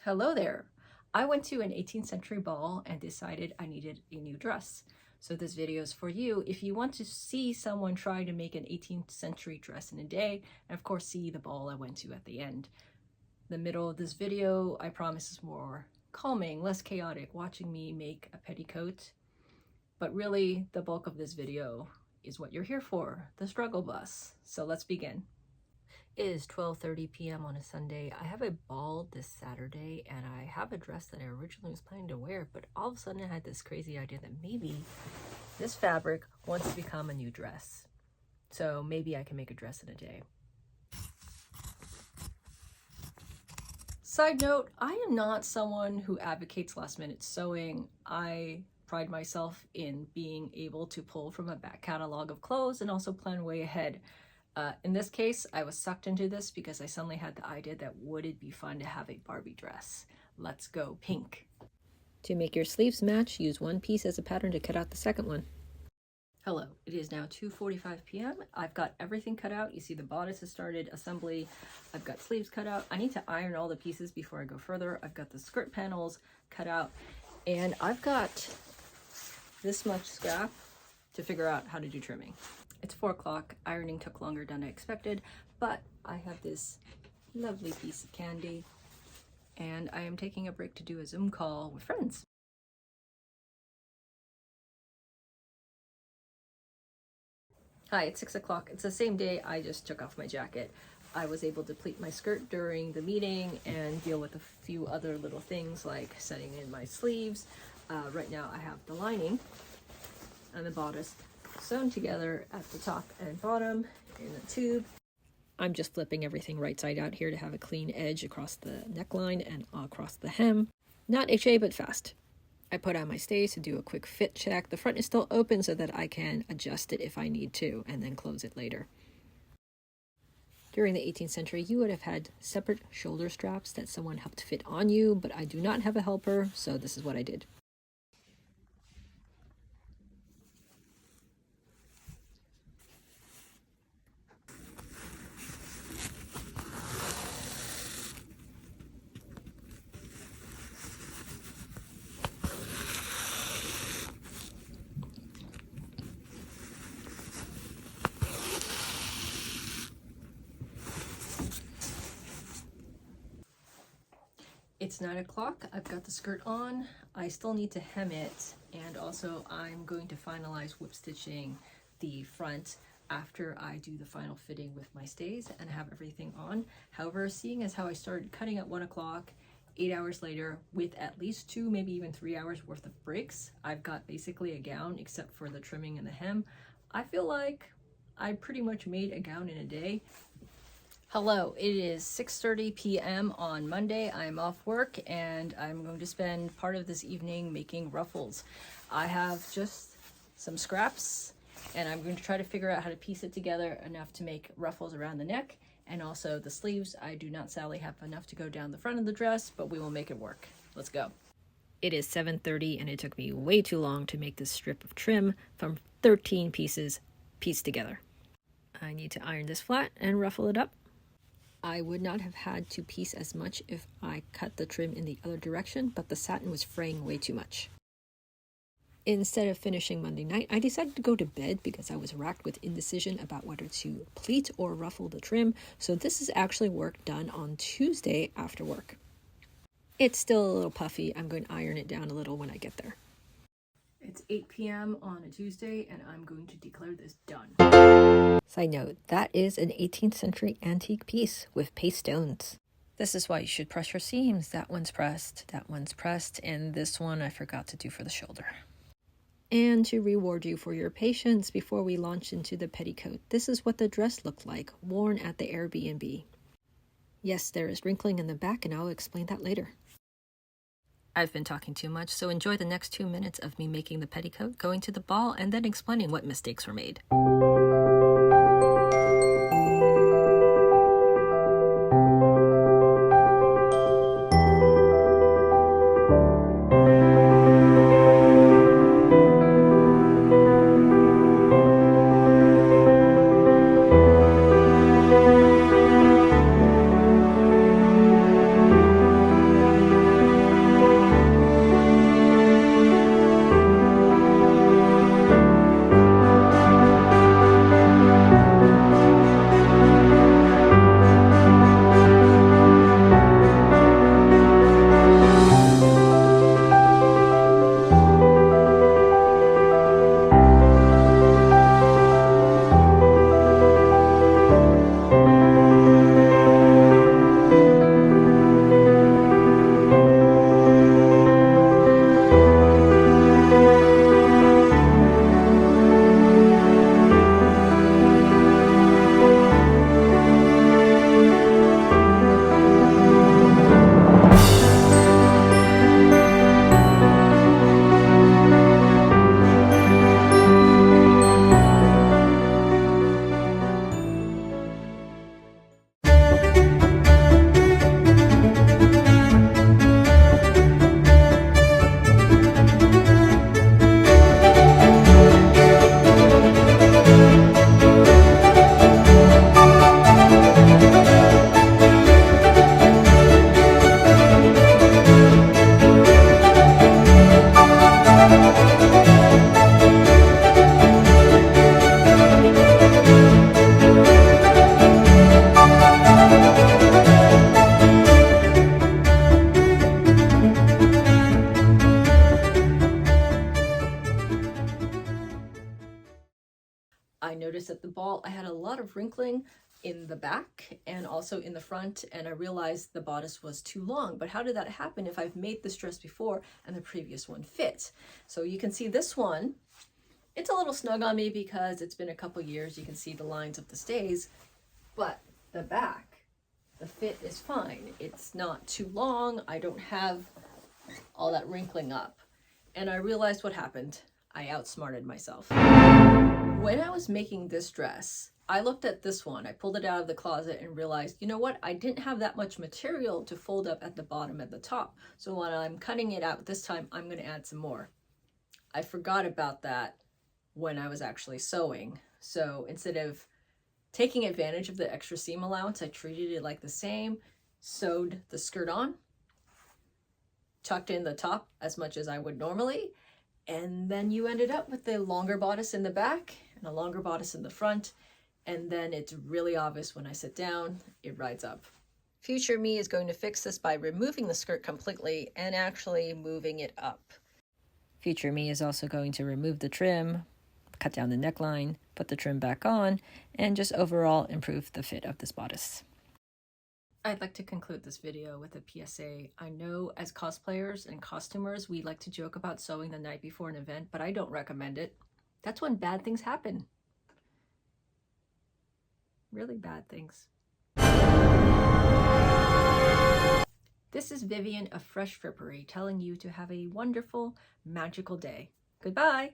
Hello there. I went to an 18th century ball and decided I needed a new dress. So this video is for you if you want to see someone try to make an 18th century dress in a day, and of course see the ball I went to at the end. The middle of this video, I promise, is more calming, less chaotic, watching me make a petticoat. But really, the bulk of this video is what you're here for, the struggle bus. So let's begin. It is 12:30 p.m. on a Sunday. I have a ball this Saturday and I have a dress that I originally was planning to wear, but all of a sudden I had this crazy idea that maybe this fabric wants to become a new dress. So maybe I can make a dress in a day. Side note, I am not someone who advocates last minute sewing. I pride myself in being able to pull from a back catalog of clothes and also plan way ahead. In this case, I was sucked into this because I suddenly had the idea that would it be fun to have a Barbie dress? Let's go pink. To make your sleeves match, use one piece as a pattern to cut out the second one. Hello, it is now 2:45 p.m. I've got everything cut out. You see the bodice has started assembly. I've got sleeves cut out. I need to iron all the pieces before I go further. I've got the skirt panels cut out, and I've got this much scrap to figure out how to do trimming. It's 4 o'clock. Ironing took longer than I expected, but I have this lovely piece of candy, and I am taking a break to do a Zoom call with friends. Hi, it's 6 o'clock. It's the same day I just took off my jacket. I was able to pleat my skirt during the meeting and deal with a few other little things like setting in my sleeves. Right now I have the lining and the bodice sewn together at the top and bottom in a tube. I'm just flipping everything right side out here to have a clean edge across the neckline and across the hem. Not HA, but fast. I put on my stays to do a quick fit check. The front is still open so that I can adjust it if I need to and then close it later. During the 18th century, you would have had separate shoulder straps that someone helped fit on you, but I do not have a helper, so this is what I did. It's 9 o'clock. I've got the skirt on. I still need to hem it, and also I'm going to finalize whip stitching the front after I do the final fitting with my stays and have everything on. However, seeing as how I started cutting at 1 o'clock, 8 hours later, with at least 2, maybe even 3 hours worth of breaks, I've got basically a gown except for the trimming and the hem. I feel like I pretty much made a gown in a day. Hello, it is 6:30 p.m. on Monday. I'm off work and I'm going to spend part of this evening making ruffles. I have just some scraps and I'm going to try to figure out how to piece it together enough to make ruffles around the neck and also the sleeves. I do not sadly have enough to go down the front of the dress, but we will make it work. Let's go. It is 7:30 and it took me way too long to make this strip of trim from 13 pieces pieced together. I need to iron this flat and ruffle it up. I would not have had to piece as much if I cut the trim in the other direction, but the satin was fraying way too much. Instead of finishing Monday night, I decided to go to bed because I was racked with indecision about whether to pleat or ruffle the trim, so this is actually work done on Tuesday after work. It's still a little puffy. I'm going to iron it down a little when I get there. It's 8 p.m. on a Tuesday, and I'm going to declare this done. Side note, that is an 18th century antique piece with paste stones. This is why you should press your seams. That one's pressed, and this one I forgot to do for the shoulder. And to reward you for your patience before we launch into the petticoat, this is what the dress looked like, worn at the Airbnb. Yes, there is wrinkling in the back, and I'll explain that later. I've been talking too much, so enjoy the next 2 minutes of me making the petticoat, going to the ball, and then explaining what mistakes were made. noticed that the ball, I had a lot of wrinkling in the back and also in the front, and I realized the bodice was too long. But how did that happen if I've made this dress before and the previous one fit? So you can see this one, it's a little snug on me because it's been a couple years. You can see the lines of the stays, but the back, the fit is fine. It's not too long. I don't have all that wrinkling up. And I realized what happened. I outsmarted myself. When I was making this dress, I looked at this one, I pulled it out of the closet and realized, you know what? I didn't have that much material to fold up at the bottom and the top. So when I'm cutting it out this time, I'm gonna add some more. I forgot about that when I was actually sewing. So instead of taking advantage of the extra seam allowance, I treated it like the same, sewed the skirt on, tucked in the top as much as I would normally, and then you ended up with the longer bodice in the back and a longer bodice in the front. And then it's really obvious when I sit down, it rides up. Future me is going to fix this by removing the skirt completely and actually moving it up. Future me is also going to remove the trim, cut down the neckline, put the trim back on, and just overall improve the fit of this bodice. I'd like to conclude this video with a PSA. I know as cosplayers and costumers, we like to joke about sewing the night before an event, but I don't recommend it. That's when bad things happen. Really bad things. This is Vivian of Fresh Frippery telling you to have a wonderful, magical day. Goodbye!